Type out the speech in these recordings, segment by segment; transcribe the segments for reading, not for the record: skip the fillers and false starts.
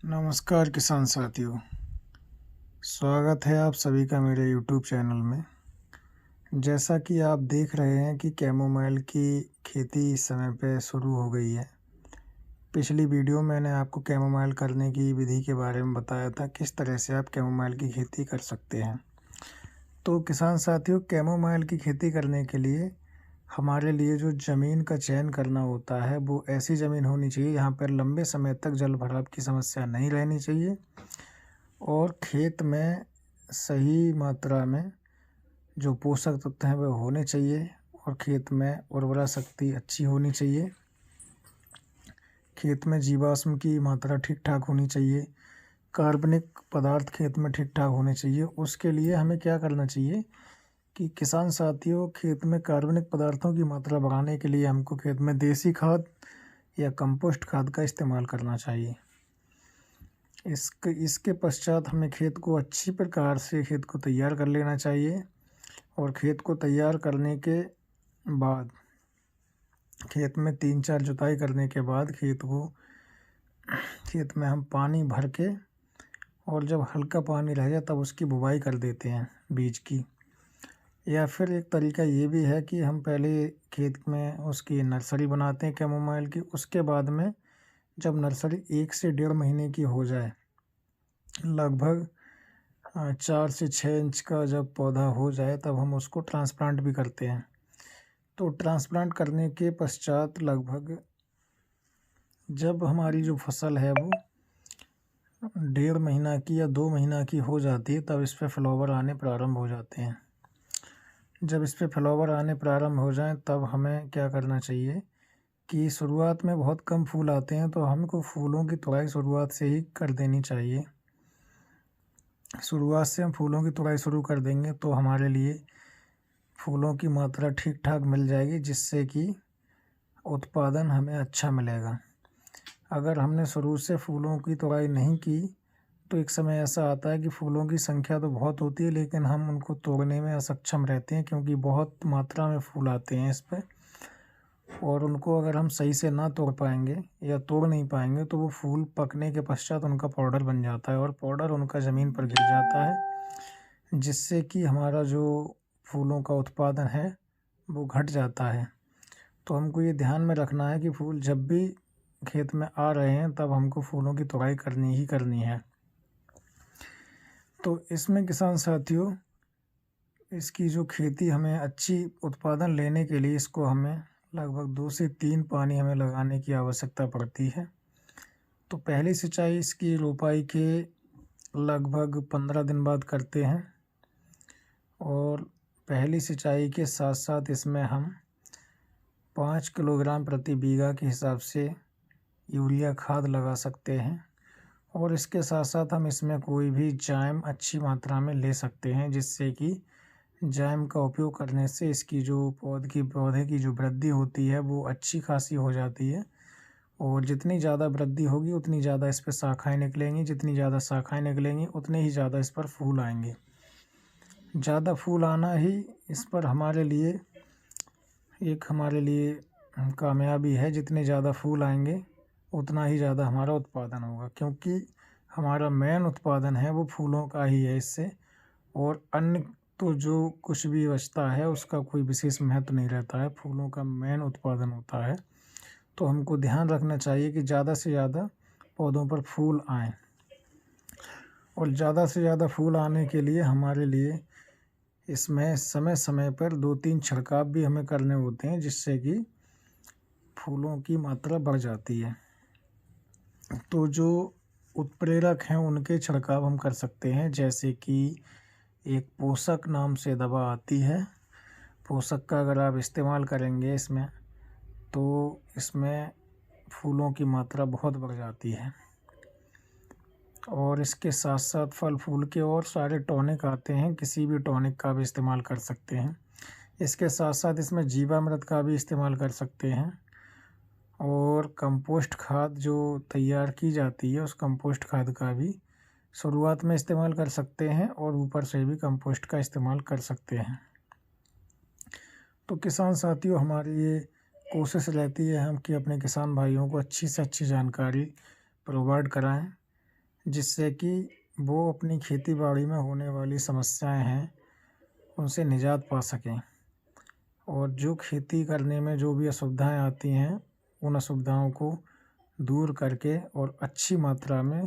नमस्कार किसान साथियों। स्वागत है आप सभी का मेरे YouTube चैनल में। जैसा कि आप देख रहे हैं कि कैमोमाइल की खेती इस समय पे शुरू हो गई है। पिछली वीडियो मैंने आपको कैमोमाइल करने की विधि के बारे में बताया था, किस तरह से आप कैमोमाइल की खेती कर सकते हैं। तो किसान साथियों, कैमोमाइल की खेती करने के लिए हमारे लिए जो ज़मीन का चयन करना होता है वो ऐसी ज़मीन होनी चाहिए जहाँ पर लंबे समय तक जल भराव की समस्या नहीं रहनी चाहिए और खेत में सही मात्रा में जो पोषक तत्व हैं वह होने चाहिए और खेत में उर्वरा शक्ति अच्छी होनी चाहिए। खेत में जीवाश्म की मात्रा ठीक ठाक होनी चाहिए। कार्बनिक पदार्थ खेत में ठीक ठाक होने चाहिए। उसके लिए हमें क्या करना चाहिए कि किसान साथियों, खेत में कार्बनिक पदार्थों की मात्रा बढ़ाने के लिए हमको खेत में देसी खाद या कंपोस्ट खाद का इस्तेमाल करना चाहिए। इसके पश्चात हमें खेत को अच्छी प्रकार से खेत को तैयार कर लेना चाहिए और खेत को तैयार करने के बाद खेत में 3-4 जुताई करने के बाद खेत में हम पानी भर के और जब हल्का पानी रह जाए तब उसकी बुवाई कर देते हैं बीज की। या फिर एक तरीका ये भी है कि हम पहले खेत में उसकी नर्सरी बनाते हैं कैमोमाइल की। उसके बाद में जब नर्सरी 1 से 1.5 महीने की हो जाए, लगभग 4 से 6 इंच का जब पौधा हो जाए, तब हम उसको ट्रांसप्लांट भी करते हैं। तो ट्रांसप्लांट करने के पश्चात लगभग जब हमारी जो फसल है वो 1.5 महीना की या 2 महीना की हो जाती है, तब इस पर फ्लावर आने प्रारंभ हो जाते हैं। जब इस पर फ्लावर आने प्रारंभ हो जाएं तब हमें क्या करना चाहिए कि शुरुआत में बहुत कम फूल आते हैं, तो हमको फूलों की तुड़ाई शुरुआत से ही कर देनी चाहिए। शुरुआत से हम फूलों की तुड़ाई शुरू कर देंगे तो हमारे लिए फूलों की मात्रा ठीक ठाक मिल जाएगी, जिससे कि उत्पादन हमें अच्छा मिलेगा। अगर हमने शुरू से फूलों की तुड़ाई नहीं की तो एक समय ऐसा आता है कि फूलों की संख्या तो बहुत होती है, लेकिन हम उनको तोड़ने में असक्षम रहते हैं, क्योंकि बहुत मात्रा में फूल आते हैं इस पर। और उनको अगर हम सही से ना तोड़ पाएंगे या तोड़ नहीं पाएंगे तो वो फूल पकने के पश्चात उनका पाउडर बन जाता है और पाउडर उनका ज़मीन पर गिर जाता है, जिससे कि हमारा जो फूलों का उत्पादन है वो घट जाता है। तो हमको ये ध्यान में रखना है कि फूल जब भी खेत में आ रहे हैं तब हमको फूलों की तुड़ाई करनी ही करनी है। तो इसमें किसान साथियों, इसकी जो खेती हमें अच्छी उत्पादन लेने के लिए इसको हमें लगभग 2 से 3 पानी हमें लगाने की आवश्यकता पड़ती है। तो पहली सिंचाई इसकी रोपाई के लगभग 15 दिन बाद करते हैं और पहली सिंचाई के साथ साथ इसमें हम 5 किलोग्राम प्रति बीघा के हिसाब से यूरिया खाद लगा सकते हैं और इसके साथ साथ हम इसमें कोई भी जाइम अच्छी मात्रा में ले सकते हैं, जिससे कि जाइम का उपयोग करने से इसकी जो पौधे की जो वृद्धि होती है वो अच्छी खासी हो जाती है। और जितनी ज़्यादा वृद्धि होगी उतनी ज़्यादा इस पर शाखाएँ निकलेंगी, जितनी ज़्यादा शाखाएँ निकलेंगी उतने ही ज़्यादा इस पर फूल आएंगे। ज़्यादा फूल आना ही इस पर हमारे लिए कामयाबी है। जितने ज़्यादा फूल आएंगे उतना ही ज़्यादा हमारा उत्पादन होगा, क्योंकि हमारा मेन उत्पादन है वो फूलों का ही है इससे। और अन्य तो जो कुछ भी बचता है उसका कोई विशेष महत्व नहीं रहता है, फूलों का मेन उत्पादन होता है। तो हमको ध्यान रखना चाहिए कि ज़्यादा से ज़्यादा पौधों पर फूल आएँ और ज़्यादा से ज़्यादा फूल आने के लिए हमारे लिए इसमें समय समय पर 2-3 छिड़काव भी हमें करने होते हैं, जिससे कि फूलों की मात्रा बढ़ जाती है। तो जो उत्प्रेरक हैं उनके छिड़काव हम कर सकते हैं, जैसे कि एक पोषक नाम से दवा आती है। पोषक का अगर आप इस्तेमाल करेंगे इसमें तो इसमें फूलों की मात्रा बहुत बढ़ जाती है। और इसके साथ साथ फल फूल के और सारे टॉनिक आते हैं, किसी भी टॉनिक का भी इस्तेमाल कर सकते हैं। इसके साथ साथ इसमें जीवामृत का भी इस्तेमाल कर सकते हैं और कंपोस्ट खाद जो तैयार की जाती है उस कंपोस्ट खाद का भी शुरुआत में इस्तेमाल कर सकते हैं और ऊपर से भी कंपोस्ट का इस्तेमाल कर सकते हैं। तो किसान साथियों, हमारी ये कोशिश रहती है हम कि अपने किसान भाइयों को अच्छी से अच्छी जानकारी प्रोवाइड कराएं जिससे कि वो अपनी खेती बाड़ी में होने वाली समस्याएं हैं उनसे निजात पा सकें, और जो खेती करने में जो भी असुविधाएं आती हैं उन असुविधाओं को दूर करके और अच्छी मात्रा में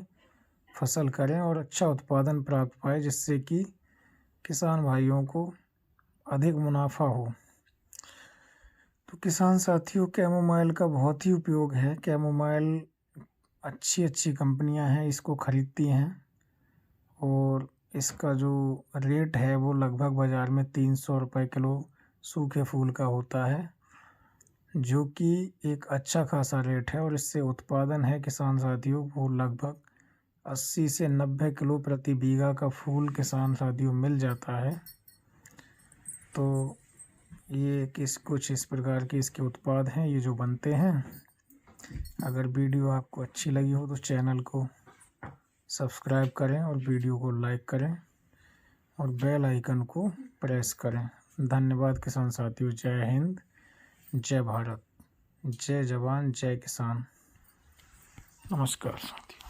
फसल करें और अच्छा उत्पादन प्राप्त पाए, जिससे कि किसान भाइयों को अधिक मुनाफा हो। तो किसान साथियों, कैमोमाइल का बहुत ही उपयोग है। कैमोमाइल अच्छी अच्छी कंपनियां हैं इसको खरीदती हैं, और इसका जो रेट है वो लगभग बाज़ार में 300 रुपये किलो सूखे फूल का होता है, जो कि एक अच्छा खासा रेट है। और इससे उत्पादन है किसान साथियों वो लगभग 80 से 90 किलो प्रति बीघा का फूल किसान साथियों मिल जाता है। तो ये कुछ इस प्रकार के इसके उत्पाद हैं ये जो बनते हैं। अगर वीडियो आपको अच्छी लगी हो तो चैनल को सब्सक्राइब करें और वीडियो को लाइक करें और बेल आइकन को प्रेस करें। धन्यवाद किसान साथियों। जय हिंद, जय भारत, जय जवान, जय किसान। नमस्कार साथियों।